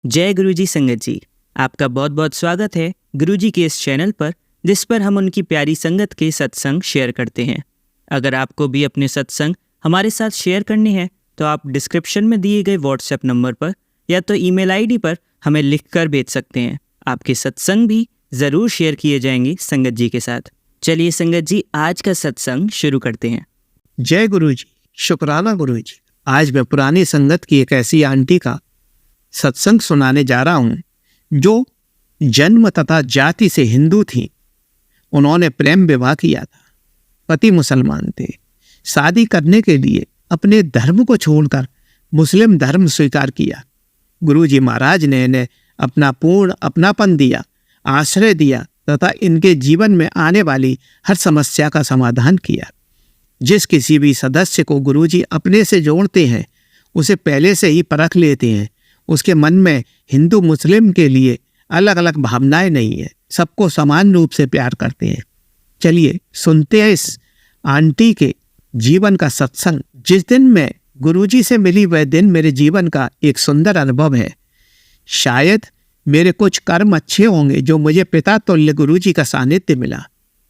जय गुरुजी संगत जी, आपका बहुत बहुत स्वागत है गुरुजी के इस चैनल पर, जिस पर हम उनकी प्यारी संगत के सत्संग शेयर करते हैं। अगर आपको भी अपने सत्संग हमारे साथ शेयर करने हैं तो आप डिस्क्रिप्शन में दिए गए व्हाट्सएप नंबर पर या तो ईमेल आईडी पर हमें लिखकर भेज सकते हैं। आपके सत्संग भी ज़रूर शेयर किए जाएंगे संगत जी के साथ। चलिए संगत जी, आज का सत्संग शुरू करते हैं। जय गुरुजी, शुक्राना गुरुजी। आज मैं पुरानी संगत की एक ऐसी आंटी का सत्संग सुनाने जा रहा हूं जो जन्म तथा जाति से हिंदू थी। उन्होंने प्रेम विवाह किया था, पति मुसलमान थे। शादी करने के लिए अपने धर्म को छोड़कर मुस्लिम धर्म स्वीकार किया। गुरुजी महाराज ने इन्हें अपना पूर्ण अपनापन दिया, आश्रय दिया तथा इनके जीवन में आने वाली हर समस्या का समाधान किया। जिस किसी भी सदस्य को गुरुजी अपने से जोड़ते हैं उसे पहले से ही परख लेते हैं। उसके मन में हिंदू मुस्लिम के लिए अलग अलग भावनाएं नहीं है, सबको समान रूप से प्यार करते हैं। चलिए सुनते हैं इस आंटी के जीवन का सत्संग। जिस दिन मैं गुरुजी से मिली वह दिन मेरे जीवन का एक सुंदर अनुभव है। शायद मेरे कुछ कर्म अच्छे होंगे जो मुझे पिता तुल्य गुरुजी का सानिध्य मिला।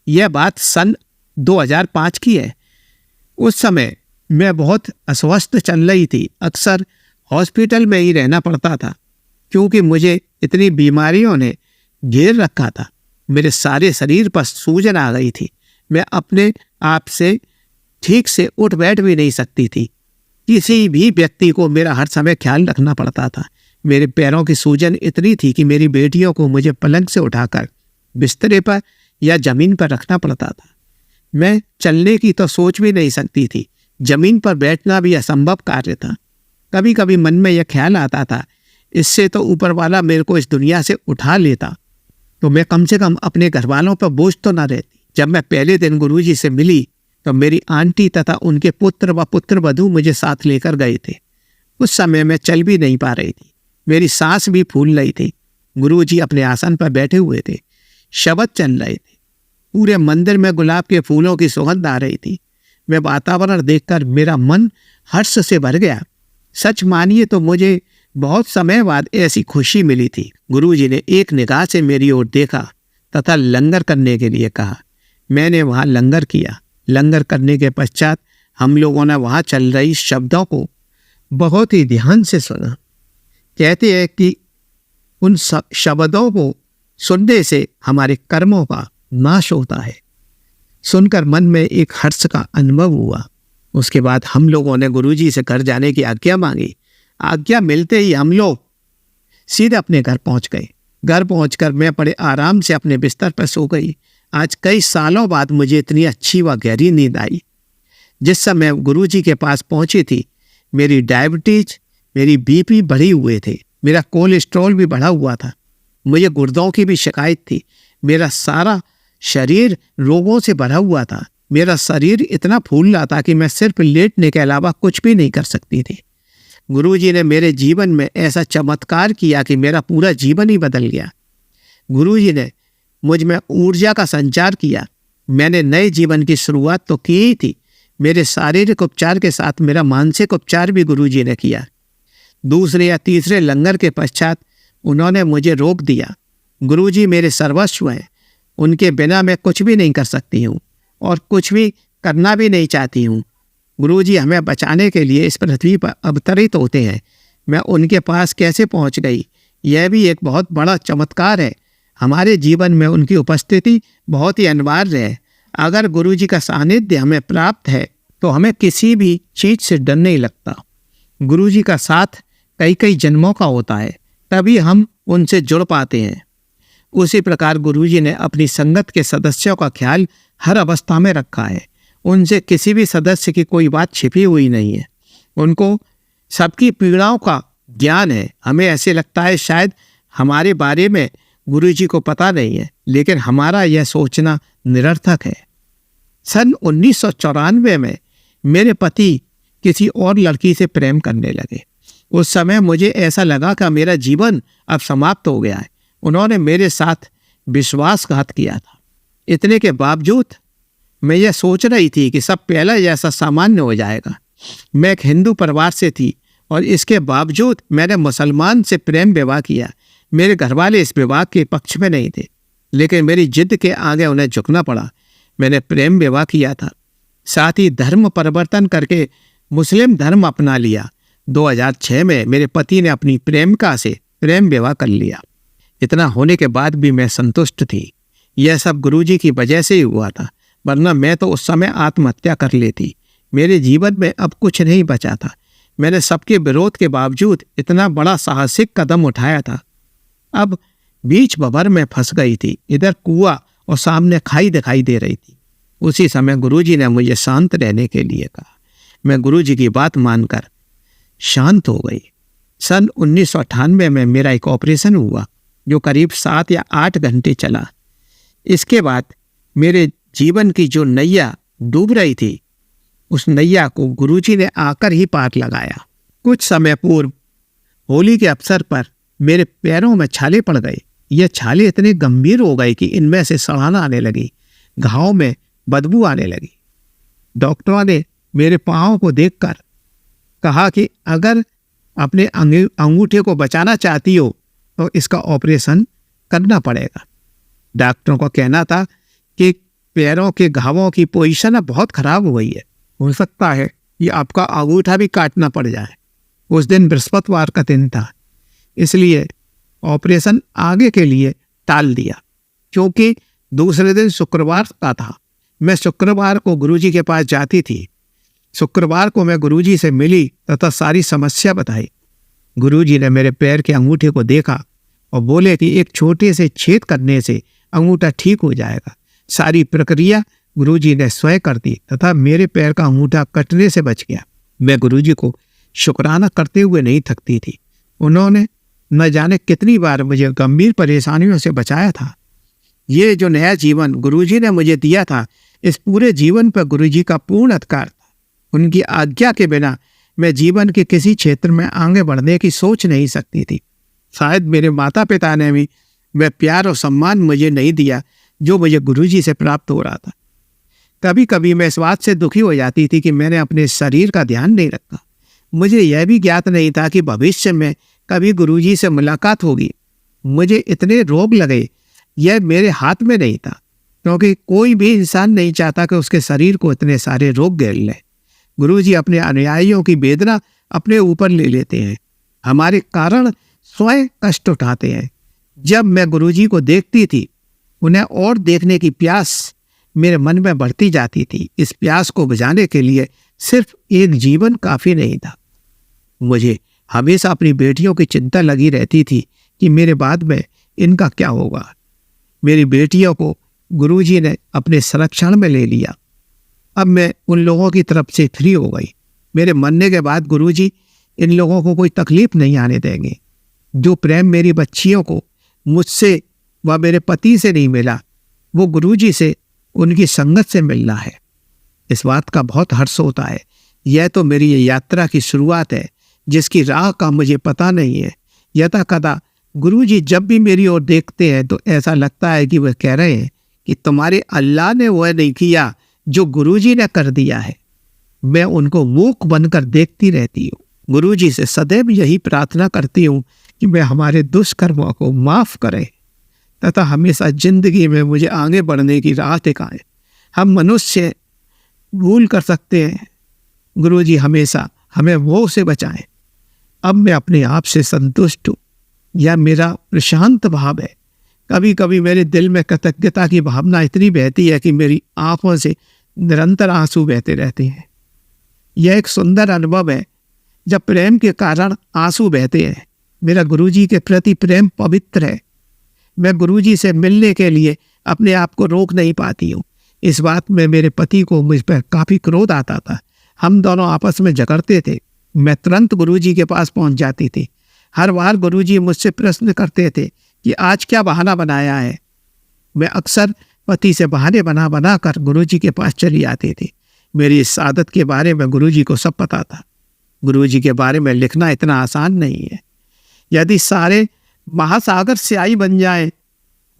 यह बात सन 2005 की है। उस समय मैं बहुत अस्वस्थ चल रही थी। अक्सर हॉस्पिटल में ही रहना पड़ता था क्योंकि मुझे इतनी बीमारियों ने घेर रखा था। मेरे सारे शरीर पर सूजन आ गई थी। मैं अपने आप से ठीक से उठ बैठ भी नहीं सकती थी। किसी भी व्यक्ति को मेरा हर समय ख्याल रखना पड़ता था। मेरे पैरों की सूजन इतनी थी कि मेरी बेटियों को मुझे पलंग से उठाकर बिस्तरे पर या जमीन पर रखना पड़ता था। मैं चलने की तो सोच भी नहीं सकती थी। जमीन पर बैठना भी असंभव कार्य था। कभी कभी मन में यह ख्याल आता था, इससे तो ऊपर वाला मेरे को इस दुनिया से उठा लेता तो मैं कम से कम अपने घर वालों पर बोझ तो ना रहती। जब मैं पहले दिन गुरुजी से मिली तो मेरी आंटी तथा उनके पुत्र व पुत्रवधू मुझे साथ लेकर गए थे। उस समय मैं चल भी नहीं पा रही थी, मेरी सांस भी फूल रही थी। गुरुजी अपने आसन पर बैठे हुए थे, शब्द चल रहे थे। पूरे मंदिर में गुलाब के फूलों की सुगंध आ रही थी। मैं वातावरण देखकर मेरा मन हर्ष से भर गया। सच मानिए तो मुझे बहुत समय बाद ऐसी खुशी मिली थी। गुरुजी ने एक निगाह से मेरी ओर देखा तथा लंगर करने के लिए कहा। मैंने वहाँ लंगर किया। लंगर करने के पश्चात हम लोगों ने वहाँ चल रही शब्दों को बहुत ही ध्यान से सुना। कहते हैं कि उन शब्दों को सुनने से हमारे कर्मों का नाश होता है। सुनकर मन में एक हर्ष का अनुभव हुआ। उसके बाद हम लोगों ने गुरुजी से घर जाने की आज्ञा मांगी। आज्ञा मिलते ही हम लोग सीधे अपने घर पहुंच गए। घर पहुंचकर मैं बड़े आराम से अपने बिस्तर पर सो गई। आज कई सालों बाद मुझे इतनी अच्छी व गहरी नींद आई। जिस समय गुरुजी के पास पहुंची थी मेरी डायबिटीज, मेरी बीपी बढ़ी हुए थे। मेरा कोलेस्ट्रॉल भी बढ़ा हुआ था। मुझे गुर्दों की भी शिकायत थी। मेरा सारा शरीर रोगों से भरा हुआ था। मेरा शरीर इतना फूल रहा था कि मैं सिर्फ लेटने के अलावा कुछ भी नहीं कर सकती थी। गुरुजी ने मेरे जीवन में ऐसा चमत्कार किया कि मेरा पूरा जीवन ही बदल गया। गुरुजी ने मुझ में ऊर्जा का संचार किया। मैंने नए जीवन की शुरुआत तो की ही थी। मेरे शारीरिक उपचार के साथ मेरा मानसिक उपचार भी गुरुजी ने किया। दूसरे या तीसरे लंगर के पश्चात उन्होंने मुझे रोक दिया। गुरुजी मेरे सर्वस्व हैं। उनके बिना मैं कुछ भी नहीं कर सकती हूँ और कुछ भी करना भी नहीं चाहती हूँ। गुरुजी हमें बचाने के लिए इस पृथ्वी पर अवतरित होते हैं। मैं उनके पास कैसे पहुँच गई, यह भी एक बहुत बड़ा चमत्कार है। हमारे जीवन में उनकी उपस्थिति बहुत ही अनिवार्य है। अगर गुरुजी का सानिध्य हमें प्राप्त है तो हमें किसी भी चीज़ से डर नहीं लगता। गुरुजी का साथ कई कई जन्मों का होता है, तभी हम उनसे जुड़ पाते हैं। उसी प्रकार गुरुजी ने अपनी संगत के सदस्यों का ख्याल हर अवस्था में रखा है। उनसे किसी भी सदस्य की कोई बात छिपी हुई नहीं है। उनको सबकी पीड़ाओं का ज्ञान है। हमें ऐसे लगता है शायद हमारे बारे में गुरुजी को पता नहीं है, लेकिन हमारा यह सोचना निरर्थक है। सन 1994 में मेरे पति किसी और लड़की से प्रेम करने लगे। उस समय मुझे ऐसा लगा कि मेरा जीवन अब समाप्त हो गया है। उन्होंने मेरे साथ विश्वासघात किया था। इतने के बावजूद मैं यह सोच रही थी कि सब पहले जैसा सामान्य हो जाएगा। मैं एक हिंदू परिवार से थी और इसके बावजूद मैंने मुसलमान से प्रेम विवाह किया। मेरे घरवाले इस विवाह के पक्ष में नहीं थे, लेकिन मेरी जिद के आगे उन्हें झुकना पड़ा। मैंने प्रेम विवाह किया था, साथ ही धर्म परिवर्तन करके मुस्लिम धर्म अपना लिया। 2006 में मेरे पति ने अपनी प्रेमिका से प्रेम विवाह कर लिया। इतना होने के बाद भी मैं संतुष्ट थी। यह सब गुरुजी की वजह से ही हुआ था, वरना मैं तो उस समय आत्महत्या कर लेती। मेरे जीवन में अब कुछ नहीं बचा था। मैंने सबके विरोध के बावजूद इतना बड़ा साहसिक कदम उठाया था। अब बीच भंवर में फंस गई थी। इधर कुआं और सामने खाई दिखाई दे रही थी। उसी समय गुरुजी ने मुझे शांत रहने के लिए कहा। मैं गुरुजी की बात मानकर शांत हो गई। सन 1998 में मेरा एक ऑपरेशन हुआ जो करीब 7 या 8 घंटे चला। इसके बाद मेरे जीवन की जो नैया डूब रही थी, उस नैया को गुरुजी ने आकर ही पार लगाया। कुछ समय पूर्व होली के अवसर पर मेरे पैरों में छाले पड़ गए। ये छाले इतने गंभीर हो गए कि इनमें से सड़ाना आने लगी, घाव में बदबू आने लगी। डॉक्टरों ने मेरे पाँव को देखकर कहा कि अगर अपने अंगूठे को बचाना चाहती हो तो इसका ऑपरेशन करना पड़ेगा। डॉक्टरों का कहना था कि पैरों के घावों की पोजीशन अब बहुत खराब हो गई है, हो सकता है कि आपका अंगूठा भी काटना पड़ जाए। उस दिन बृहस्पतिवार का दिन था, इसलिए ऑपरेशन आगे के लिए टाल दिया, क्योंकि दूसरे दिन शुक्रवार का था। मैं शुक्रवार को गुरुजी के पास जाती थी। शुक्रवार को मैं गुरुजी से मिली तथा सारी समस्या बताई। गुरुजी ने मेरे पैर के अंगूठे को देखा और बोले कि एक छोटे से छेद करने से अंगूठा ठीक हो जाएगा। सारी प्रक्रिया गुरुजी ने स्वयं कर दी तथा मेरे पैर का अंगूठा कटने से बच गया। मैं गुरुजी को शुक्राना करते हुए नहीं थकती थी। उन्होंने न जाने कितनी बार मुझे गंभीर परेशानियों से बचाया था। ये जो नया जीवन गुरुजी ने मुझे दिया था, इस पूरे जीवन पर गुरुजी का पूर्ण अधिकार था। उनकी आज्ञा के बिना मैं जीवन के किसी क्षेत्र में आगे बढ़ने की सोच नहीं सकती थी। शायद मेरे माता पिता ने भी वह प्यार और सम्मान मुझे नहीं दिया जो मुझे गुरुजी से प्राप्त हो रहा था। कभी कभी मैं इस बात से दुखी हो जाती थी कि मैंने अपने शरीर का ध्यान नहीं रखा। मुझे यह भी ज्ञात नहीं था कि भविष्य में कभी गुरुजी से मुलाकात होगी। मुझे इतने रोग लगे, यह मेरे हाथ में नहीं था, क्योंकि कोई भी इंसान नहीं चाहता कि उसके शरीर को इतने सारे रोग घेर लें। गुरुजी अपने अनुयायियों की वेदना अपने ऊपर ले लेते हैं, हमारे कारण स्वयं कष्ट उठाते हैं। जब मैं गुरुजी को देखती थी, उन्हें और देखने की प्यास मेरे मन में बढ़ती जाती थी। इस प्यास को बुझाने के लिए सिर्फ एक जीवन काफी नहीं था। मुझे हमेशा अपनी बेटियों की चिंता लगी रहती थी कि मेरे बाद में इनका क्या होगा। मेरी बेटियों को गुरुजी ने अपने संरक्षण में ले लिया। अब मैं उन लोगों की तरफ से फ्री हो गई। मेरे मरने के बाद गुरुजी इन लोगों को कोई तकलीफ नहीं आने देंगे। जो प्रेम मेरी बच्चियों को मुझसे व मेरे पति से नहीं मिला, वो गुरुजी से, उनकी संगत से मिलना है। इस बात का बहुत हर्ष होता है। यह तो मेरी ये यात्रा की शुरुआत है, जिसकी राह का मुझे पता नहीं है। यथा कदा गुरुजी जब भी मेरी ओर देखते हैं तो ऐसा लगता है कि वह कह रहे हैं कि तुम्हारे अल्लाह ने वह नहीं किया जो गुरुजी ने कर दिया है। मैं उनको मूक बनकर देखती रहती हूँ। गुरुजी से सदैव यही प्रार्थना करती हूँ कि मैं हमारे दुष्कर्मों को माफ करें तथा हमेशा जिंदगी में मुझे आगे बढ़ने की राह दिखाएं। हम मनुष्य भूल कर सकते हैं, गुरुजी हमेशा हमें वो से बचाएं। अब मैं अपने आप से संतुष्ट हूँ, यह मेरा प्रशांत भाव है। कभी कभी मेरे दिल में कृतज्ञता की भावना इतनी बहती है कि मेरी आंखों से निरंतर आंसू बहते रहते हैं। यह एक सुंदर अनुभव है जब प्रेम के कारण आंसू बहते हैं। मेरा गुरुजी के प्रति प्रेम पवित्र है। मैं गुरुजी से मिलने के लिए अपने आप को रोक नहीं पाती हूँ। इस बात में मेरे पति को मुझ पर काफ़ी क्रोध आता था। हम दोनों आपस में झगड़ते थे। मैं तुरंत गुरुजी के पास पहुंच जाती थी। हर बार गुरुजी मुझसे प्रश्न करते थे कि आज क्या बहाना बनाया है। मैं अक्सर पति से बहाने बना बना कर गुरुजी के पास चली आती थी। मेरी इस आदत के बारे में गुरुजी को सब पता था। गुरुजी के बारे में लिखना इतना आसान नहीं है। यदि सारे महासागर स्याही बन जाए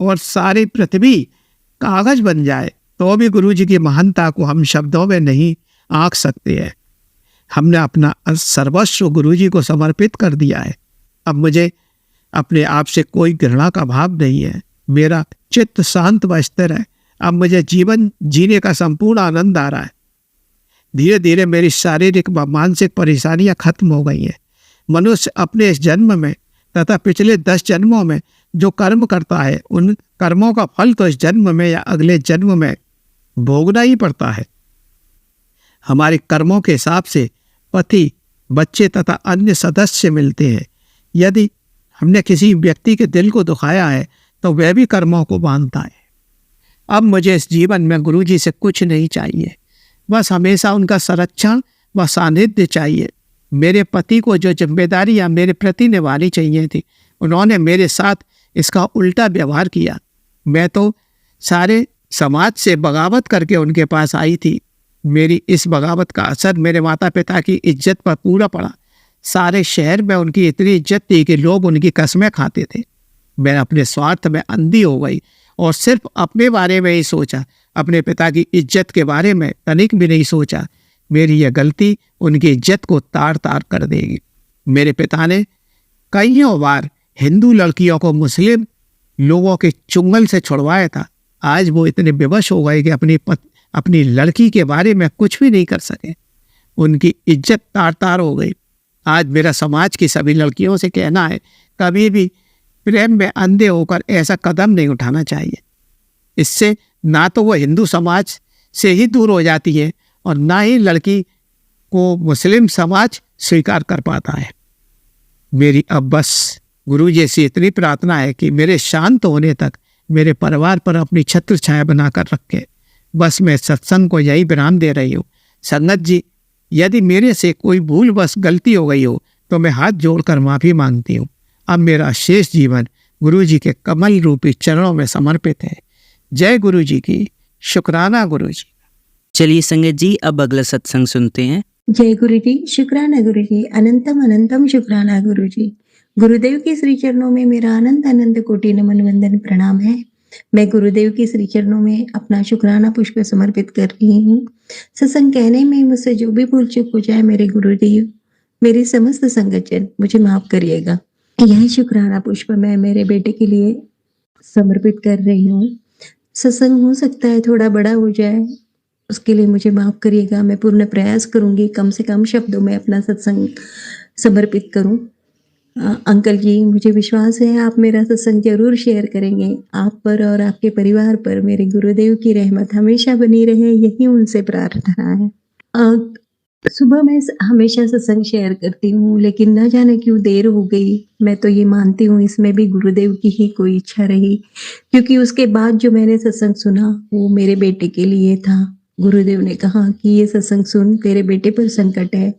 और सारी पृथ्वी कागज बन जाए तो भी गुरुजी की महानता को हम शब्दों में नहीं आंक सकते हैं। हमने अपना सर्वस्व गुरुजी को समर्पित कर दिया है। अब मुझे अपने आप से कोई घृणा का भाव नहीं है। मेरा चित्त शांत व स्थिर है। अब मुझे जीवन जीने का संपूर्ण आनंद आ रहा है। धीरे धीरे मेरी शारीरिक व मानसिक परेशानियां खत्म हो गई हैं। मनुष्य अपने इस जन्म में तथा पिछले 10 जन्मों में जो कर्म करता है, उन कर्मों का फल तो इस जन्म में या अगले जन्म में भोगना ही पड़ता है। हमारे कर्मों के हिसाब से पति, बच्चे तथा अन्य सदस्य मिलते हैं। यदि हमने किसी व्यक्ति के दिल को दुखाया है तो वह भी कर्मों को बांधता है। अब मुझे इस जीवन में गुरुजी से कुछ नहीं चाहिए, बस हमेशा उनका संरक्षण व सानिध्य चाहिए। मेरे पति को जो जिम्मेदारियां मेरे प्रति निभानी चाहिए थी, उन्होंने मेरे साथ इसका उल्टा व्यवहार किया। मैं तो सारे समाज से बगावत करके उनके पास आई थी। मेरी इस बगावत का असर मेरे माता पिता की इज्जत पर पूरा पड़ा। सारे शहर में उनकी इतनी इज्जत थी कि लोग उनकी कसमें खाते थे। मैं अपने स्वार्थ में अंधी हो गई और सिर्फ अपने बारे में ही सोचा। अपने पिता की इज्जत के बारे में तनिक भी नहीं सोचा। मेरी यह गलती उनकी इज्जत को तार तार कर देगी। मेरे पिता ने कईयों बार हिंदू लड़कियों को मुस्लिम लोगों के चुंगल से छुड़वाया था। आज वो इतने बेबस हो गए कि अपनी लड़की के बारे में कुछ भी नहीं कर सके। उनकी इज्जत तार तार हो गई। आज मेरा समाज की सभी लड़कियों से कहना है, कभी भी प्रेम में अंधे होकर ऐसा कदम नहीं उठाना चाहिए। इससे ना तो वो हिंदू समाज से ही दूर हो जाती है और ना ही लड़की को मुस्लिम समाज स्वीकार कर पाता है। मेरी अब बस गुरुजी से इतनी प्रार्थना है कि मेरे शांत होने तक मेरे परिवार पर अपनी छत्र छाया बनाकर रखे। बस मैं सत्संग को यही विराम दे रही हूँ। संगत जी, यदि मेरे से कोई भूल बस गलती हो गई हो तो मैं हाथ जोड़कर माफ़ी मांगती हूँ। अब मेरा शेष जीवन गुरुजी के कमल रूपी चरणों में समर्पित है। जय गुरुजी की। शुक्राना गुरुजी। चलिए संगत जी, अब अगला सत्संग सुनते हैं। जय गुरु जी, शुक्राना गुरु जी, अनंतम अनंतम शुक्राना गुरु जी। गुरुदेव के श्री चरणों में मेरा अनंत अनंत कोटि नमन वंदन प्रणाम है। मैं गुरुदेव के श्री चरणों में अपना शुक्राना पुष्प समर्पित कर रही हूँ। सत्संग कहने में मुझसे जो भी भूल चूक हो जाए, मेरे गुरुदेव, मेरी समस्त संगतजन, मुझे माफ करिएगा। यह शुक्राना पुष्प मैं मेरे बेटे के लिए समर्पित कर रही हूँ। सत्संग हो सकता है थोड़ा बड़ा हो जाए, उसके लिए मुझे माफ करिएगा। मैं पूर्ण प्रयास करूंगी कम से कम शब्दों में अपना सत्संग समर्पित करूं। अंकल जी, मुझे विश्वास है आप मेरा सत्संग जरूर शेयर करेंगे। आप पर और आपके परिवार पर मेरे गुरुदेव की रहमत हमेशा बनी रहे, यही उनसे प्रार्थना है। सुबह मैं हमेशा सत्संग शेयर करती हूँ, लेकिन न जाने क्यों देर हो गई। मैं तो ये मानती हूँ इसमें भी गुरुदेव की ही कोई इच्छा रही, क्योंकि उसके बाद जो मैंने सत्संग सुना वो मेरे बेटे के लिए था। गुरुदेव ने कहा कि ये सत्संग सुन, तेरे बेटे पर संकट है,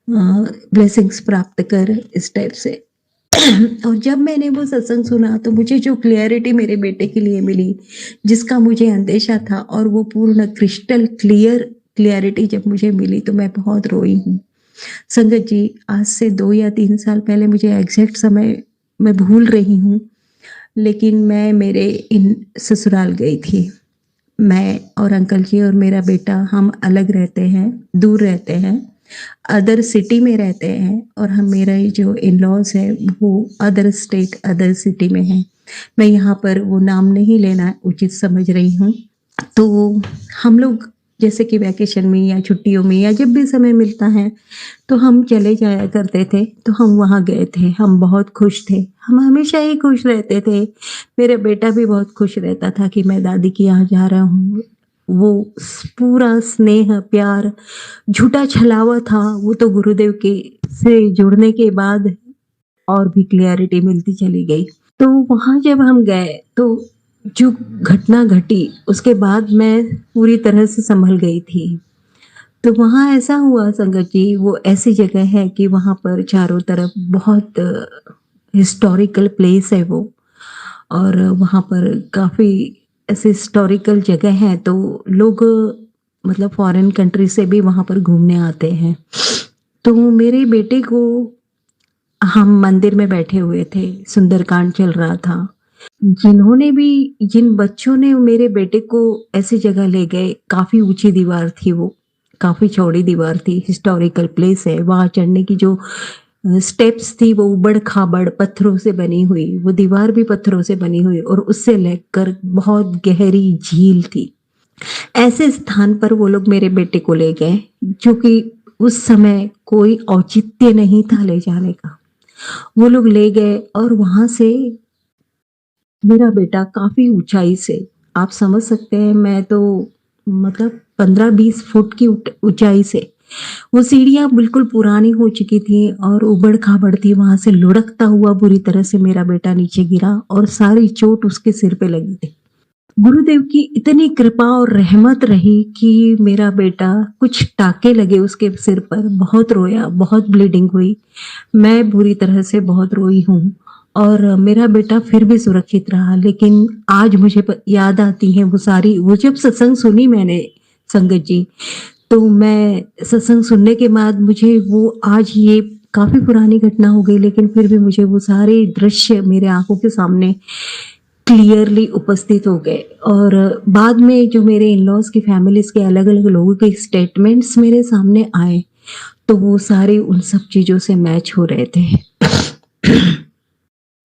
ब्लेसिंग्स प्राप्त कर, इस टाइप से। और जब मैंने वो सत्संग सुना तो मुझे जो क्लियरिटी मेरे बेटे के लिए मिली, जिसका मुझे अंदेशा था, और वो पूर्ण क्रिस्टल क्लियरिटी जब मुझे मिली तो मैं बहुत रोई हूँ। संगत जी, आज से 2 या 3 साल पहले, मुझे एग्जैक्ट समय मैं भूल रही हूँ, लेकिन मैं मेरे इन ससुराल गई थी। मैं और अंकल जी और मेरा बेटा, हम अलग रहते हैं, दूर रहते हैं, अदर सिटी में रहते हैं, और हम, मेरा जो इन लॉज है वो अदर स्टेट, अदर सिटी में है। मैं यहाँ पर वो नाम नहीं लेना उचित समझ रही हूँ। तो हम लोग जैसे कि वैकेशन में या छुट्टियों में या जब भी समय मिलता है तो हम चले जाया करते थे। तो हम वहाँ गए थे, हम बहुत खुश थे, हम हमेशा ही खुश रहते थे। मेरा बेटा भी बहुत खुश रहता था कि मैं दादी के यहाँ जा रहा हूँ। वो पूरा स्नेह, प्यार, झूठा छलावा था, वो तो गुरुदेव के से जुड़ने के बाद और भी क्लियरिटी मिलती चली गई। तो वहाँ जब हम गए तो जो घटना घटी, उसके बाद मैं पूरी तरह से संभल गई थी। तो वहाँ ऐसा हुआ संगत जी, वो ऐसी जगह है कि वहाँ पर चारों तरफ बहुत हिस्टोरिकल प्लेस है वो, और वहाँ पर काफ़ी ऐसे हिस्टोरिकल जगह है, तो लोग मतलब फॉरेन कंट्री से भी वहाँ पर घूमने आते हैं। तो मेरे बेटे को, हम मंदिर में बैठे हुए थे, सुंदरकांड चल रहा था। जिन बच्चों ने मेरे बेटे को ऐसी जगह ले गए, काफ़ी ऊंची दीवार थी वो, काफ़ी चौड़ी दीवार थी, हिस्टोरिकल प्लेस है, वहाँ चढ़ने की जो स्टेप्स थी वो ऊबड़-खाबड़ पत्थरों से बनी हुई, वो दीवार भी पत्थरों से बनी हुई और उससे लेकर बहुत गहरी झील थी। ऐसे स्थान पर वो लोग मेरे बेटे को ले गए, जो कि उस समय कोई औचित्य नहीं था ले जाने का। वो लोग ले गए और वहाँ से मेरा बेटा काफ़ी ऊँचाई से, आप समझ सकते हैं, मैं तो मतलब 15-20 फुट की ऊँचाई से, वो सीढ़ियाँ बिल्कुल पुरानी हो चुकी थी और ऊबड़-खाबड़ थी, वहाँ से लुढ़कता हुआ बुरी तरह से मेरा बेटा नीचे गिरा और सारी चोट उसके सिर पे लगी थी। गुरुदेव की इतनी कृपा और रहमत रही कि मेरा बेटा, कुछ टाँके लगे उसके सिर पर, बहुत रोया, बहुत ब्लीडिंग हुई। मैं बुरी तरह से बहुत रोई हूँ और मेरा बेटा फिर भी सुरक्षित रहा। लेकिन आज मुझे याद आती हैं वो जब सत्संग सुनी मैंने संगत जी, तो मैं सत्संग सुनने के बाद मुझे वो, आज ये काफ़ी पुरानी घटना हो गई लेकिन फिर भी मुझे वो सारे दृश्य मेरे आंखों के सामने क्लियरली उपस्थित हो गए। और बाद में जो मेरे इन-लॉज़ की फैमिलीज़ के अलग-अलग लोगों के स्टेटमेंट्स मेरे सामने आए, तो वो सारे उन सब चीज़ों से मैच हो रहे थे।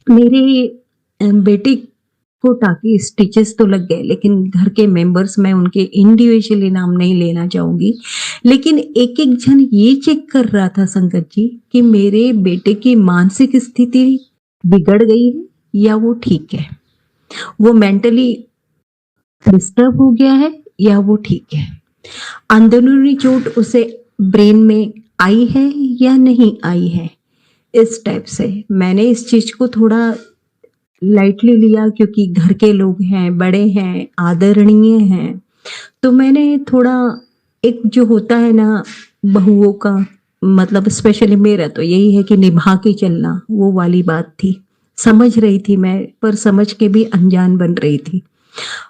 मेरे बेटे को टाँके स्टिचेस तो लग गए, लेकिन घर के मेंबर्स, मैं उनके इंडिविजुअली नाम नहीं लेना चाहूँगी, लेकिन एक-एक जन ये चेक कर रहा था संगत जी कि मेरे बेटे की मानसिक स्थिति बिगड़ गई है या वो ठीक है। वो मेंटली डिस्टर्ब हो गया है या वो ठीक है। अंदरूनी चोट उसे ब्रेन में आई है या नहीं आई है। इस टाइप से मैंने इस चीज़ को थोड़ा लाइटली लिया क्योंकि घर के लोग हैं, बड़े हैं, आदरणीय हैं। तो मैंने थोड़ा, एक जो होता है ना बहुओं का, मतलब स्पेशली मेरा तो यही है कि निभा के चलना, वो वाली बात थी। समझ रही थी मैं, पर समझ के भी अनजान बन रही थी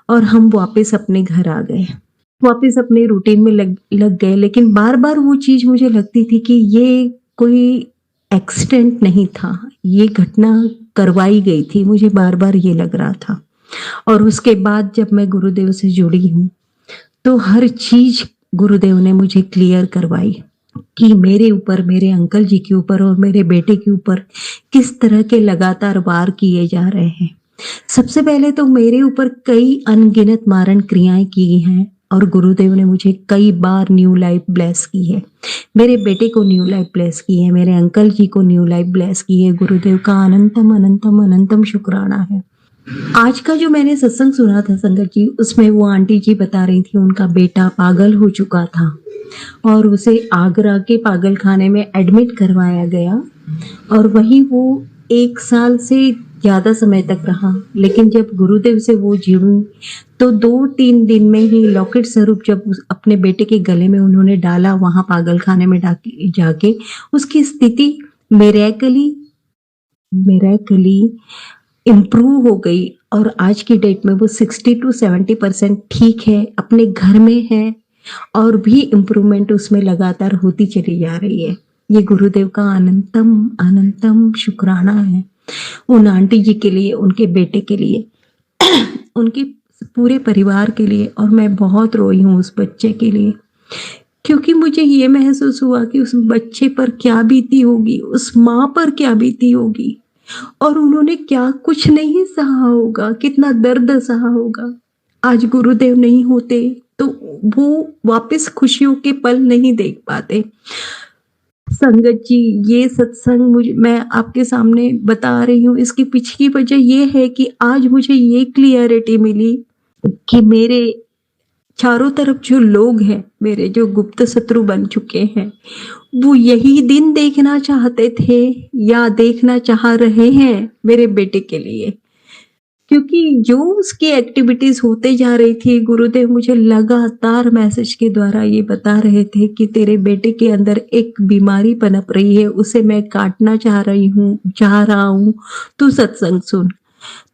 और हम वापस अपने घर आ गए, वापस अपने रूटीन में लग गए। लेकिन बार बार वो चीज़ मुझे लगती थी कि ये कोई एक्सीडेंट नहीं था, ये घटना करवाई गई थी, मुझे बार बार ये लग रहा था। और उसके बाद जब मैं गुरुदेव से जुड़ी हूँ तो हर चीज़ गुरुदेव ने मुझे क्लियर करवाई कि मेरे ऊपर, मेरे अंकल जी के ऊपर और मेरे बेटे के ऊपर किस तरह के लगातार वार किए जा रहे हैं। सबसे पहले तो मेरे ऊपर कई अनगिनत मारण क्रियाएं की हैं और गुरुदेव ने मुझे कई बार न्यू लाइफ ब्लेस की है। मेरे बेटे को न्यू लाइफ ब्लेस की है, मेरे अंकल जी को न्यू लाइफ ब्लेस की है। गुरुदेव का अनंतम अनंतम अनंतम शुक्राना है। आज का जो मैंने सत्संग सुना था संगत जी, उसमें वो आंटी जी बता रही थी उनका बेटा पागल हो चुका था और उसे आगरा के पागल खाने में एडमिट करवाया गया और वहीं वो 1 साल से ज़्यादा समय तक रहा। लेकिन जब गुरुदेव से वो जुड़ी तो 2-3 दिन में ही लॉकेट स्वरूप जब अपने बेटे के गले में उन्होंने डाला, वहाँ पागल खाने में जाके उसकी स्थिति मिरेकली इम्प्रूव हो गई और आज की डेट में वो 60-70% ठीक है, अपने घर में है और भी इम्प्रूवमेंट उसमें लगातार होती चली जा रही है। ये गुरुदेव का अनंतम अनंतम शुक्राना है उन आंटी जी के लिए, उनके बेटे के लिए, उनके पूरे परिवार के लिए। और मैं बहुत रोई हूँ उस बच्चे के लिए, क्योंकि मुझे ये महसूस हुआ कि उस बच्चे पर क्या बीती होगी, उस माँ पर क्या बीती होगी और उन्होंने क्या कुछ नहीं सहा होगा, कितना दर्द सहा होगा। आज गुरुदेव नहीं होते तो वो वापस खुशियों के पल नहीं देख पाते। संगत जी, ये सत्संग मैं आपके सामने बता रही हूँ, इसके पीछे की वजह ये है कि आज मुझे ये क्लियरिटी मिली कि मेरे चारों तरफ जो लोग हैं, मेरे जो गुप्त शत्रु बन चुके हैं, वो यही दिन देखना चाहते थे या देखना चाह रहे हैं मेरे बेटे के लिए। क्योंकि जो उसकी एक्टिविटीज होते जा रही थी, गुरुदेव मुझे लगातार मैसेज के द्वारा ये बता रहे थे कि तेरे बेटे के अंदर एक बीमारी पनप रही है, उसे मैं काटना चाह रहा हूँ, तू सत्संग सुन,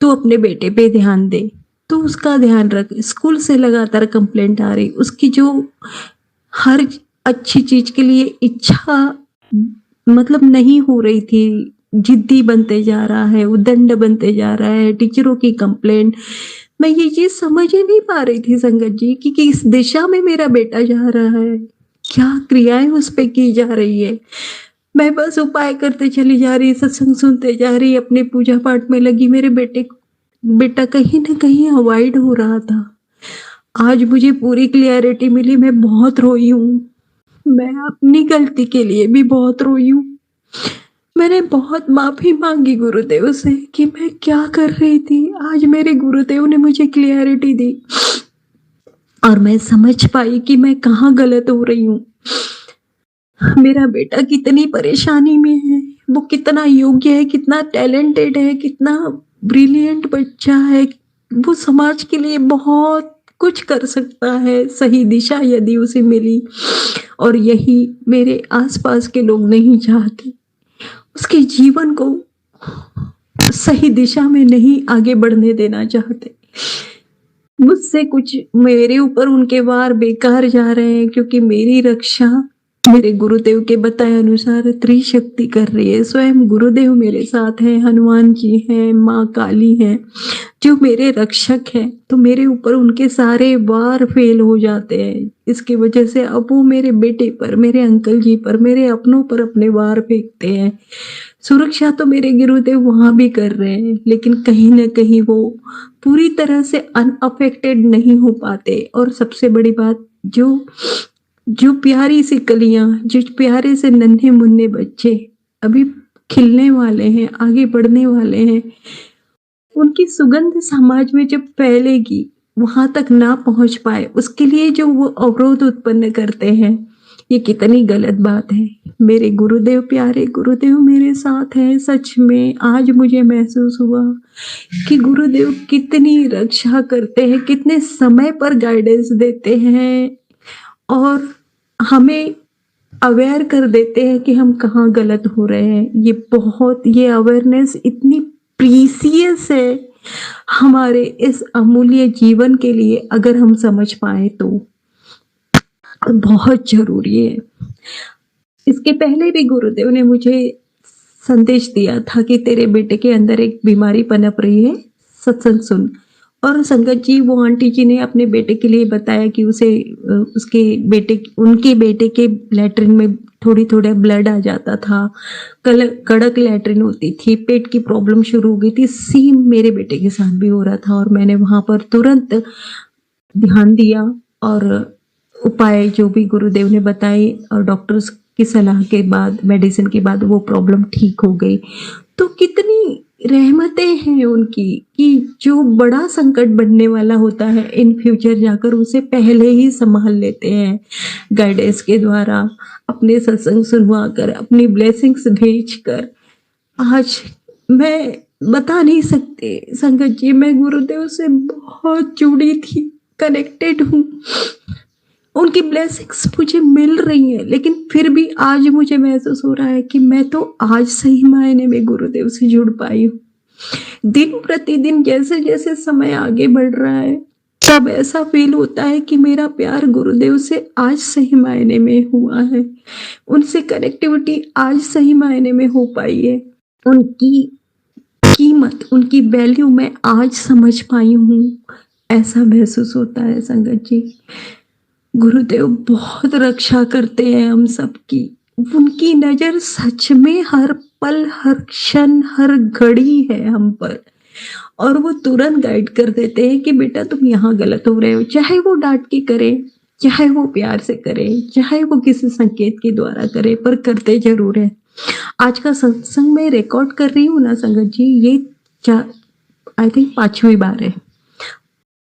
तू अपने बेटे पे ध्यान दे, तू उसका ध्यान रख। स्कूल से लगातार कंप्लेंट आ रही, उसकी जो हर अच्छी चीज के लिए इच्छा मतलब नहीं हो रही थी, जिद्दी बनते जा रहा है, उद्दंड बनते जा रहा है, टीचरों की कंप्लेंट। मैं ये चीज समझ ही नहीं पा रही थी संगत जी कि किस दिशा में मेरा बेटा जा रहा है। क्या क्रियाएं उस पे की जा रही है। मैं बस उपाय करते चली जा रही, सत्संग सुनते जा रही, अपने पूजा पाठ में लगी। मेरे बेटा कहीं न कहीं अवॉइड हो रहा था। आज मुझे पूरी क्लैरिटी मिली, मैं बहुत रोई हूँ। मैं अपनी गलती के लिए भी बहुत रोई हूँ। मैंने बहुत माफ़ी माँगी गुरुदेव से कि मैं क्या कर रही थी। आज मेरे गुरुदेव ने मुझे क्लैरिटी दी और मैं समझ पाई कि मैं कहाँ गलत हो रही हूँ। मेरा बेटा कितनी परेशानी में है, वो कितना योग्य है, कितना टैलेंटेड है, कितना ब्रिलियंट बच्चा है। वो समाज के लिए बहुत कुछ कर सकता है, सही दिशा यदि उसे मिली, और यही मेरे आसपास के लोग नहीं चाहते। उसके जीवन को सही दिशा में नहीं आगे बढ़ने देना चाहते। मुझसे कुछ मेरे ऊपर उनके वार बेकार जा रहे हैं, क्योंकि मेरी रक्षा मेरे गुरुदेव के बताए अनुसार त्रिशक्ति कर रही है। स्वयं गुरुदेव मेरे साथ हैं, हनुमान जी हैं, माँ काली हैं, जो मेरे रक्षक हैं। तो मेरे ऊपर उनके सारे वार फेल हो जाते हैं। इसकी वजह से अब वो मेरे बेटे पर, मेरे अंकल जी पर, मेरे अपनों पर अपने वार फेंकते हैं। सुरक्षा तो मेरे गुरुदेव वहां भी कर रहे हैं, लेकिन कहीं ना कहीं वो पूरी तरह से अनअफेक्टेड नहीं हो पाते। और सबसे बड़ी बात, जो जो प्यारी सी कलियां, जो प्यारे से नन्हे मुन्ने बच्चे अभी खिलने वाले हैं, आगे बढ़ने वाले हैं, उनकी सुगंध समाज में जब फैलेगी, वहां तक ना पहुंच पाए, उसके लिए जो वो अवरोध उत्पन्न करते हैं, ये कितनी गलत बात है। मेरे गुरुदेव, प्यारे गुरुदेव मेरे साथ हैं। सच में आज मुझे महसूस हुआ कि गुरुदेव कितनी रक्षा करते हैं, कितने समय पर गाइडेंस देते हैं और हमें अवेयर कर देते हैं कि हम कहाँ गलत हो रहे हैं। ये अवेयरनेस इतनी प्रीसियस है हमारे इस अमूल्य जीवन के लिए, अगर हम समझ पाए तो बहुत जरूरी है। इसके पहले भी गुरुदेव ने मुझे संदेश दिया था कि तेरे बेटे के अंदर एक बीमारी पनप रही है, सत्संग सुन। और संगत जी, वो आंटी जी ने अपने बेटे के लिए बताया कि उनके बेटे के लैट्रिन में थोड़ा ब्लड आ जाता था, कड़क लैट्रिन होती थी, पेट की प्रॉब्लम शुरू हो गई थी। सेम मेरे बेटे के साथ भी हो रहा था और मैंने वहां पर तुरंत ध्यान दिया और उपाय जो भी गुरुदेव ने बताए और डॉक्टर्स की सलाह के बाद, मेडिसिन के बाद वो प्रॉब्लम ठीक हो गई। तो कितनी रहमतें हैं उनकी कि जो बड़ा संकट बनने वाला होता है इन फ्यूचर जाकर, उसे पहले ही संभाल लेते हैं गाइडेंस के द्वारा, अपने सत्संग सुनवा कर, अपनी ब्लेसिंग्स भेज कर। आज मैं बता नहीं सकते संगत जी, मैं गुरुदेव से बहुत जुड़ी थी, कनेक्टेड हूँ, उनकी ब्लेसिंग्स मुझे मिल रही हैं, लेकिन फिर भी आज मुझे महसूस हो रहा है कि मैं तो आज सही मायने में गुरुदेव से जुड़ पाई हूँ। दिन प्रतिदिन जैसे जैसे समय आगे बढ़ रहा है, तब ऐसा फील होता है कि मेरा प्यार गुरुदेव से आज सही मायने में हुआ है, उनसे कनेक्टिविटी आज सही मायने में हो पाई है। उनकी कीमत, उनकी वैल्यू मैं आज समझ पाई हूँ, ऐसा महसूस होता है संगत जी। गुरुदेव बहुत रक्षा करते हैं हम सबकी। उनकी नजर सच में हर पल, हर क्षण, हर घड़ी है हम पर, और वो तुरंत गाइड कर देते हैं कि बेटा तुम यहाँ गलत हो रहे हो। चाहे वो डांट के करे, चाहे वो प्यार से करे, चाहे वो किसी संकेत के द्वारा करे, पर करते जरूर है। आज का सत्संग में रिकॉर्ड कर रही हूँ ना संगत जी, ये आई थिंक 5वीं बार है।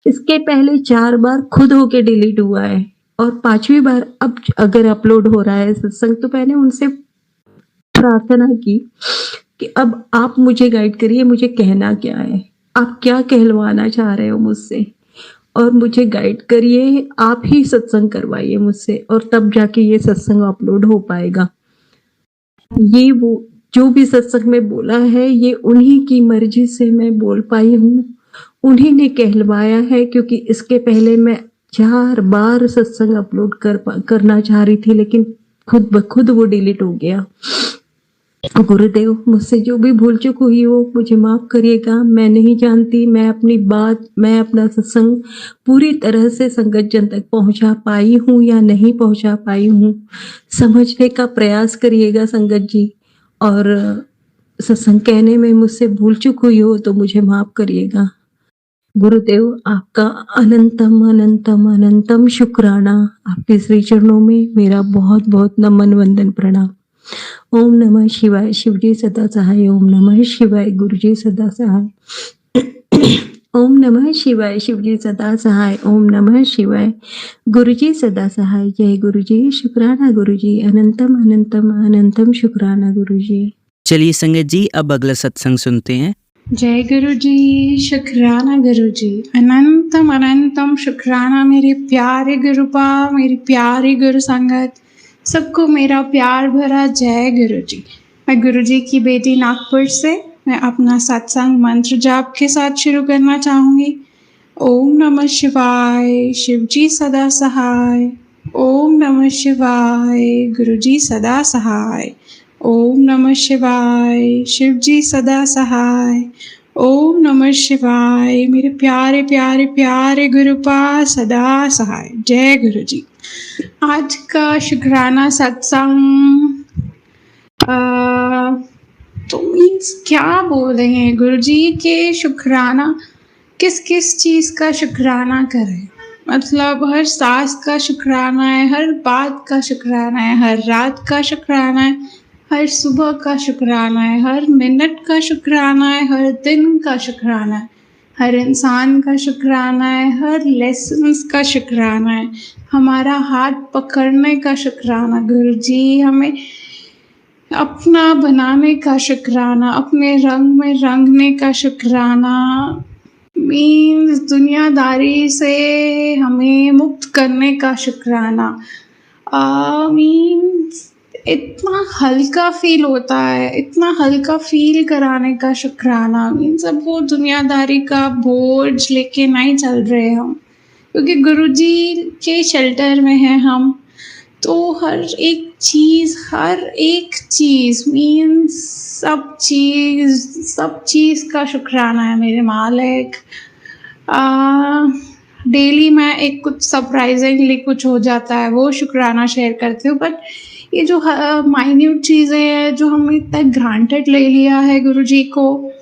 इसके पहले 4 बार खुद होके डिलीट हुआ है और 5वीं बार अब अगर अपलोड हो रहा है सत्संग, तो मैंने उनसे प्रार्थना की कि अब आप मुझे गाइड करिए, मुझे कहना क्या है, आप क्या कहलवाना चाह रहे हो मुझसे, और मुझे गाइड करिए, आप ही सत्संग करवाइए मुझसे, और तब जाके ये सत्संग अपलोड हो पाएगा। ये वो जो भी सत्संग में बोला है, ये उन्हीं की मर्जी से मैं बोल पाई हूँ, उन्हीं ने कहलवाया है। क्योंकि इसके पहले मैं 4 बार सत्संग अपलोड करना चाह रही थी, लेकिन खुद ब खुद वो डिलीट हो गया। गुरुदेव, मुझसे जो भी भूल चूक हुई हो मुझे माफ़ करिएगा। मैं नहीं जानती मैं अपना सत्संग पूरी तरह से संगत जन तक पहुँचा पाई हूँ या नहीं पहुँचा पाई हूँ। समझने का प्रयास करिएगा संगत जी, और सत्संग कहने में मुझसे भूल चूक हुई हो तो मुझे माफ़ करिएगा। गुरुदेव, आपका अनंतम अनंतम अनंतम शुक्राना। आपके श्री चरणों में मेरा बहुत बहुत नमन वंदन प्रणाम। ओम नमः शिवाय। शिवजी सदा सहाय। ओम नमः शिवाय। गुरुजी सदा सहाय। ओम नमः शिवाय। शिवजी सदा सहाय। ओम नमः शिवाय। गुरुजी सदा सहाय। जय गुरुजी। शुक्राना गुरुजी। अनंतम अनंतम अनंतम शुक्राना गुरुजी। चलिए संगत जी, अब अगला सत्संग सुनते हैं। जय गुरु जी, शुक्राना गुरु जी, अनंतम अनंतम शुक्राना मेरे प्यारे गुरुपा, मेरी प्यारी गुरु संगत, सबको मेरा प्यार भरा जय गुरु जी। मैं गुरु जी की बेटी नागपुर से मैं अपना सत्संग मंत्र जाप के साथ शुरू करना चाहूँगी। ओम नमः शिवाय। शिव जी सदा सहाय। ओम नमः शिवाय। गुरु जी सदा सहाय। ओम नमः शिवाय। शिव जी सदा सहाय। ओम नमः शिवाय। मेरे प्यारे प्यारे प्यारे गुरुपा सदा सहाय। जय गुरु जी। आज का शुक्राना सत्संग तो मीन्स क्या बोल रहे हैं गुरु जी के शुक्राना, किस किस चीज़ का शुक्राना करें। मतलब हर सांस का शुक्राना है, हर बात का शुक्राना है, हर रात का शुक्राना है, हर सुबह का शुक्राना है, हर मिनट का शुक्राना है, हर दिन का शुक्राना है, हर इंसान का शुक्राना है, हर लेसन्स का शुक्राना है, हमारा हाथ पकड़ने का शुक्राना गुरु जी, हमें अपना बनाने का शुक्राना, अपने रंग में रंगने का शुक्राना, मीन्स दुनियादारी से हमें मुक्त करने का शुक्राना। मीन्स इतना हल्का फील होता है, इतना हल्का फील कराने का शुक्राना। मीन्स अब वो दुनियादारी का बोझ लेके नहीं चल रहे हम, क्योंकि गुरुजी के शेल्टर में हैं हम। तो हर एक चीज़ मीन्स सब चीज़ का शुक्राना है मेरे मालिक। डेली मैं एक कुछ सरप्राइजिंगली कुछ हो जाता है वो शुक्राना शेयर करती हूँ, बट ये जो माइन्यूट चीज़ें हैं जो हमने इतना ग्रांटेड ले लिया है गुरुजी को,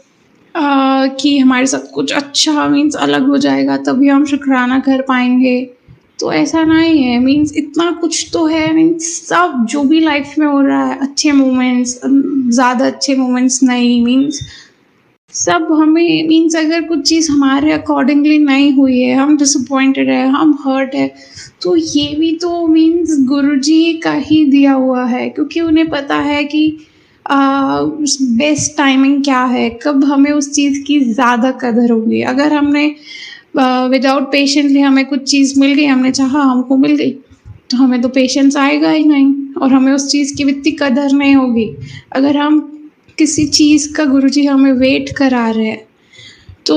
कि हमारे साथ कुछ अच्छा मीन्स अलग हो जाएगा तभी हम शुक्राना कर पाएंगे, तो ऐसा नहीं है। मीन्स इतना कुछ तो है, मीन्स सब जो भी लाइफ में हो रहा है, अच्छे मोमेंट्स, ज़्यादा अच्छे मोमेंट्स नहीं, मीन्स सब हमें, मीन्स अगर कुछ चीज़ हमारे अकॉर्डिंगली नहीं हुई है, हम डिसअपॉइंटेड है, हम हर्ट है, तो ये भी तो मीन्स गुरुजी का ही दिया हुआ है, क्योंकि उन्हें पता है कि बेस्ट टाइमिंग क्या है, कब हमें उस चीज़ की ज़्यादा कदर होगी। अगर हमने विदाउट पेशेंसली हमें कुछ चीज़ मिल गई, हमने चाहा हमको मिल गई, तो हमें तो पेशेंस आएगा ही नहीं और हमें उस चीज़ की इतनी कदर नहीं होगी। अगर हम किसी चीज़ का गुरुजी हमें वेट करा रहे हैं तो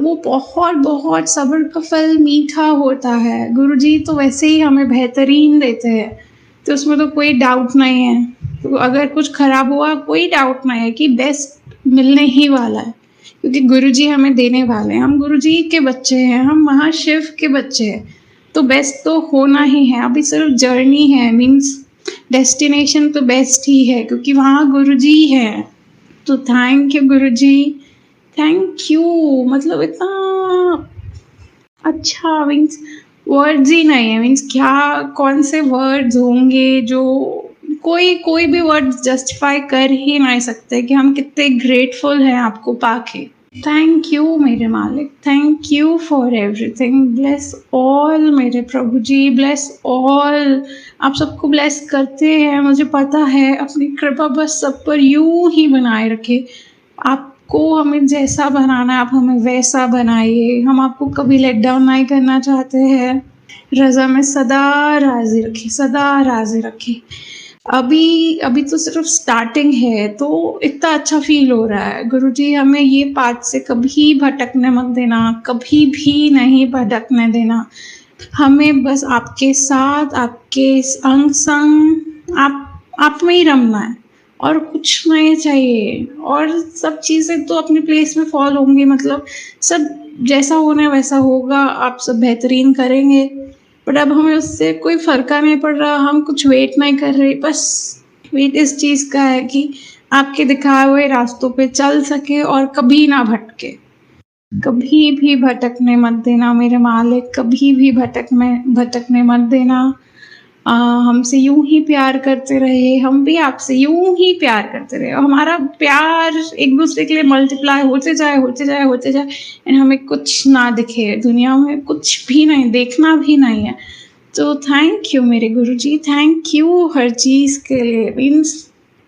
वो बहुत बहुत सब्र का फल मीठा होता है। गुरुजी तो वैसे ही हमें बेहतरीन देते हैं, तो उसमें तो कोई डाउट नहीं है। तो अगर कुछ ख़राब हुआ कोई डाउट नहीं है कि बेस्ट मिलने ही वाला है, क्योंकि गुरुजी हमें देने वाले हैं। हम गुरुजी के बच्चे हैं, हम महाशिव के बच्चे हैं, तो बेस्ट तो होना ही है। अभी सिर्फ जर्नी है, मीन्स डेस्टिनेशन तो बेस्ट ही है, क्योंकि वहाँ गुरुजी है। तो thank you Guruji, thank you. मतलब इतना अच्छा, मीन्स वर्ड्स ही नहीं है, मीन्स क्या कौन से वर्ड्स होंगे जो कोई भी वर्ड जस्टिफाई कर ही नहीं सकते कि हम कितने ग्रेटफुल हैं आपको पाके। थैंक यू मेरे मालिक, thank you for everything. Bless all मेरे प्रभु जी, ब्लेस ऑल। आप सबको ब्लेस करते हैं, मुझे पता है। अपनी कृपा बस सब पर यूं ही बनाए रखे। आपको हमें जैसा बनाना है आप हमें वैसा बनाइए। हम आपको कभी लेट डाउन नहीं करना चाहते हैं। रज़ा में सदा राज़ी रखे, सदा राज़ी रखे। अभी तो सिर्फ स्टार्टिंग है, तो इतना अच्छा फील हो रहा है। गुरुजी हमें ये पाथ से कभी भटकने मत देना, कभी भी नहीं भटकने देना। हमें बस आपके साथ, आपके अंग संग आप में ही रमना है, और कुछ नहीं चाहिए, और सब चीज़ें तो अपनी प्लेस में फॉल होंगी, मतलब सब जैसा होना है वैसा होगा, आप सब बेहतरीन करेंगे। बट अब हमें उससे कोई फ़र्क नहीं पड़ रहा, हम कुछ वेट नहीं कर रहे, बस वेट इस चीज़ का है कि आपके दिखाए हुए रास्तों पे चल सके और कभी ना भटके। कभी भी भटकने मत देना मेरे मालिक, कभी भी भटकने मत देना। हमसे यूं ही प्यार करते रहे, हम भी आपसे यूं ही प्यार करते रहे, और हमारा प्यार एक दूसरे के लिए मल्टीप्लाई होते जाए होते जाए होते जाए, एंड हमें कुछ ना दिखे दुनिया में, कुछ भी नहीं देखना भी नहीं है। तो थैंक यू मेरे गुरुजी, थैंक यू हर चीज़ के लिए। मीन्स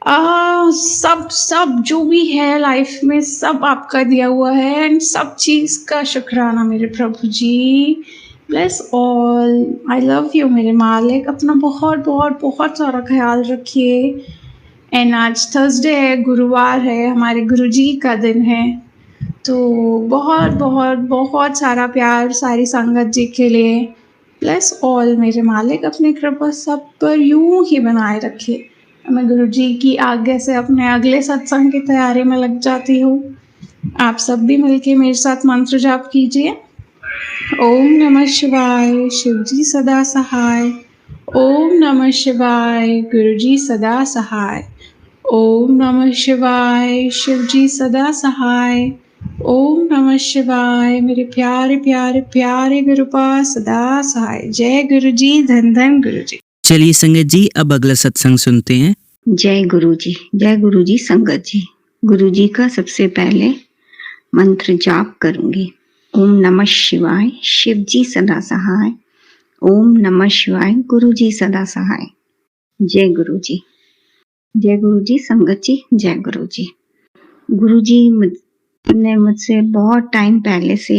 सब सब जो भी है लाइफ में सब आपका दिया हुआ है, एंड सब चीज़ का शुक्राना मेरे प्रभु ji. Bless all, I love you मेरे मालिक। अपना बहुत बहुत बहुत सारा ख्याल रखिए। एंड आज थर्सडे है, गुरुवार है, हमारे गुरुजी का दिन है, तो बहुत बहुत बहुत सारा प्यार सारी संगत जी के लिए। ब्लेस ऑल मेरे मालिक, अपनी कृपा सब पर यूं ही बनाए रखे। मैं गुरुजी की आज्ञा से अपने अगले सत्संग की तैयारी में लग जाती हूँ। आप सब भी मिलके मेरे साथ मंत्र जाप कीजिए। ओम नमः शिवाय, शिवजी सदा सहाय। ओम नमः शिवाय, गुरुजी सदा सहाय। ओम नमः शिवाय, शिवजी सदा सहाय। ओम नमः शिवाय, मेरे प्यारे प्यारे प्यारे गुरुपा सदा सहाय। जय गुरुजी, धन धन गुरुजी। चलिए संगत जी, अब अगला सत्संग सुनते हैं। जय गुरु जी संगत जी। गुरु जी का सबसे पहले मंत्र जाप करूंगी। ओम नमः शिवाय, शिव जी सदा सहाय। ओम नमः शिवाय, गुरु जी सदा सहाय। जय गुरु जी संगत जी, जय गुरु जी। गुरु जी ने मुझसे बहुत टाइम पहले से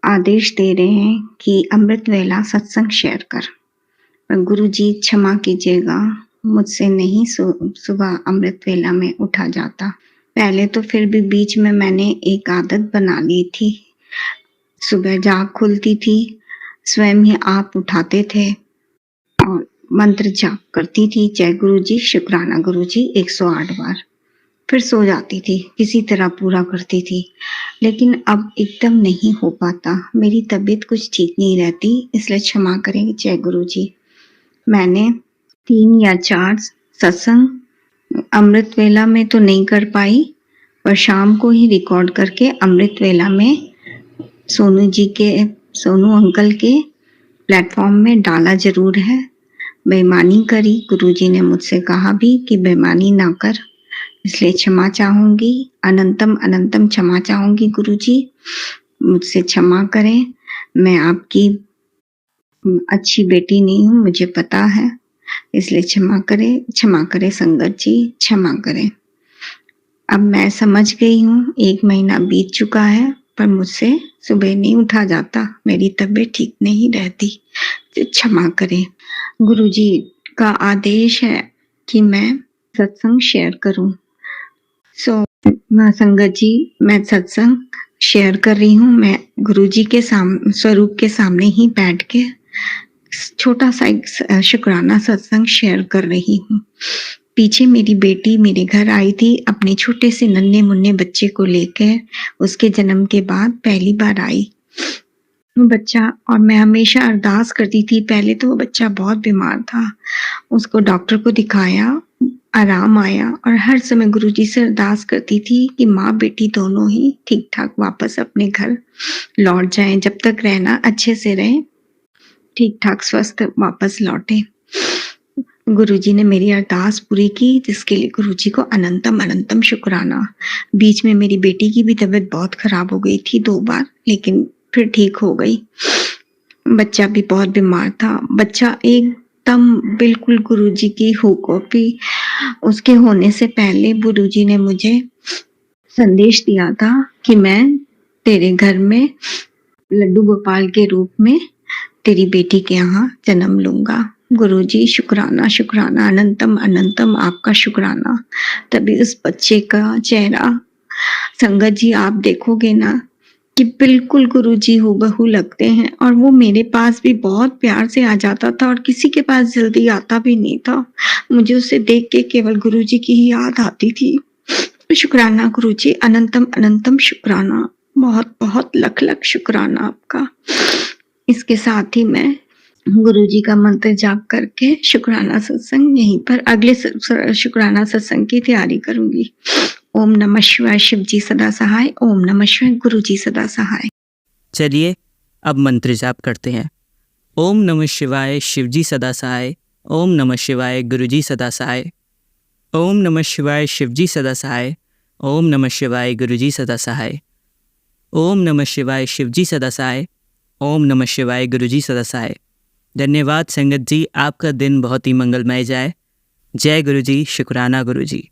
आदेश दे रहे हैं कि अमृत वेला सत्संग शेयर कर। गुरु जी क्षमा कीजिएगा, मुझसे नहीं सुबह अमृत वेला में उठा जाता। पहले तो फिर भी बीच में मैंने एक आदत बना ली थी। सुबह जाग खुलती थी, स्वयं ही आप उठाते थे और मंत्र जाप करती थी, जय गुरु जी, शुक्राना गुरु जी 108 बार। फिर सो जाती थी, किसी तरह पूरा करती थी। लेकिन अब एकदम नहीं हो पाता, मेरी तबीयत कुछ ठीक नहीं रहती, इसलिए क्षमा करें जय गुरु जी। मैंने 3 या 4 सत्संग अमृत वेला में तो नहीं कर पाई, पर शाम को ही रिकॉर्ड करके अमृत वेला में सोनू अंकल के प्लेटफॉर्म में डाला जरूर है। बेईमानी करी, गुरुजी ने मुझसे कहा भी कि बेईमानी ना कर, इसलिए क्षमा चाहूंगी, अनंतम अनंतम क्षमा चाहूंगी। गुरुजी मुझसे क्षमा करें, मैं आपकी अच्छी बेटी नहीं हूँ, मुझे पता है, इसलिए क्षमा करें संगत जी, क्षमा करें। अब मैं समझ गई हूँ, 1 महीना बीत चुका है, पर मुझसे सुबह नहीं उठा जाता, मेरी तबीयत ठीक नहीं रहती, तो क्षमा करें। गुरुजी का आदेश है कि मैं सत्संग शेयर करूं। संगत जी, मैं सत्संग शेयर कर रही हूँ। मैं गुरुजी के स्वरूप के सामने ही बैठ के छोटा सा एक शुक्राना सत्संग शेयर कर रही हूँ। पीछे मेरी बेटी मेरे घर आई थी अपने छोटे से नन्हे मुन्ने बच्चे को लेकर। उसके जन्म के बाद पहली बार आई बच्चा, और मैं हमेशा अरदास करती थी। पहले तो वो बच्चा बहुत बीमार था, उसको डॉक्टर को दिखाया, आराम आया, और हर समय गुरुजी से अरदास करती थी कि माँ बेटी दोनों ही ठीक ठाक वापस अपने घर लौट जाएं, जब तक रहना अच्छे से रहे, ठीक ठाक स्वस्थ वापस लौटे। गुरुजी ने मेरी अरदास पूरी की, जिसके लिए गुरुजी को अनंतम अनंतम शुक्राना। बीच में मेरी बेटी की भी तबीयत बहुत खराब हो गई थी 2 बार, लेकिन फिर ठीक हो गई। बच्चा भी बहुत बीमार था, बच्चा एकदम बिल्कुल गुरुजी की हुकूमती। उसके होने से पहले गुरुजी ने मुझे संदेश दिया था कि मैं तेरे घर में लड्डू गोपाल के रूप में तेरी बेटी के यहाँ जन्म लूंगा। गुरुजी शुक्राना शुक्राना, अनंतम अनंतम आपका शुक्राना। तभी उस बच्चे का चेहरा संगत जी आप देखोगे ना, कि बिल्कुल गुरुजी हूबहू लगते हैं, और वो मेरे पास भी बहुत प्यार से आ जाता था और किसी के पास जल्दी आता भी नहीं था। मुझे उसे देख के केवल गुरुजी की ही याद आती थी। शुक्राना गुरुजी, अनंतम अनंतम शुक्राना, बहुत बहुत लख लख शुक्राना आपका। इसके साथ ही मैं गुरुजी का मंत्र जाप करके शुक्राना सत्संग यहीं पर अगले शुक्राना सत्संग की तैयारी करूंगी। ओम नमः शिवाय, शिव जी सदा सहाय। ओम नमः शिवाय, गुरु जी सदा सहाय। चलिए अब मंत्र जाप करते हैं। ओम नमः शिवाय, शिव जी सदा सहाय। ओम नमः शिवाय, गुरु जी सदा सहाय। ओम नमः शिवाय, शिव जी सदा सहाय। ओम नमः शिवाय, गुरु जी सदा सहाय। ओम नमः शिवाय, शिव जी सदा सहाय। ओम नमः शिवाय, गुरु जी सदा सहाय। धन्यवाद संगत जी, आपका दिन बहुत ही मंगलमय जाए। जय गुरु जी, शुक्राना गुरु जी।